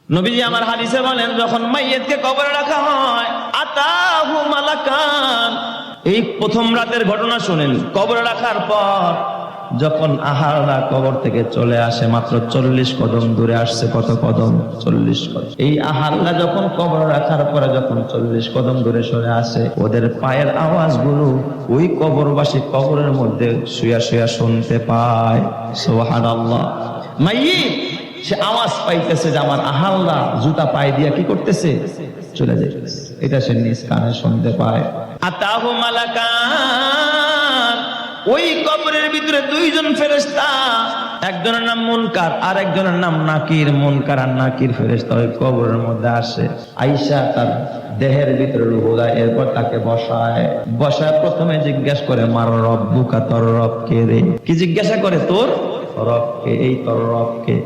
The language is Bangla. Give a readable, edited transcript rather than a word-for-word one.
নবীজি আমার হাদিসে বলেন, যখন মাইয়িতকে কবরে রাখা হয়, আতাহু মালাকান। এই প্রথম রাতের ঘটনা শুনেন। কবরে রাখার পর যখন আহাররা কবর থেকে চলে আসে, মাত্র 40 কদম দূরে আসছে। কত কদম? 40 কদম। এই আহাররা যখন কবরে রাখার পরে যখন 40 কদম দূরে সরে আসে, ওদের পায়ের আওয়াজগুলো ওই কবরবাসী কবরের মধ্যে শুয়া শুয়া শুনতে পায়। সুবহানাল্লাহ। মাইয়িত সে আওয়াজ পাইতেছে যে আমার আহাল্লা জুতা পায়ে দিয়া কি করতেছে? চলে যাইতেছে। এটা সে নিজ কানে শুনতে পায়। আতাহু মালাকান। ওই কবরের ভিতরে দুইজন ফেরেশতা, একজনের নাম মুনকার আর একজনের নাম নাকির। মুনকার আর নাকির ফেরেশতা ওই কবরের মধ্যে আসে। আয়েশা তার দেহের ভিতরে রূহ দেয়, এরপর তাকে বসায় প্রথমে জিজ্ঞেস করে, মার রব্বুকা, তোর রব কে রে? কি জিজ্ঞাসা করে? তোর রব কে? এই তোর রব কে?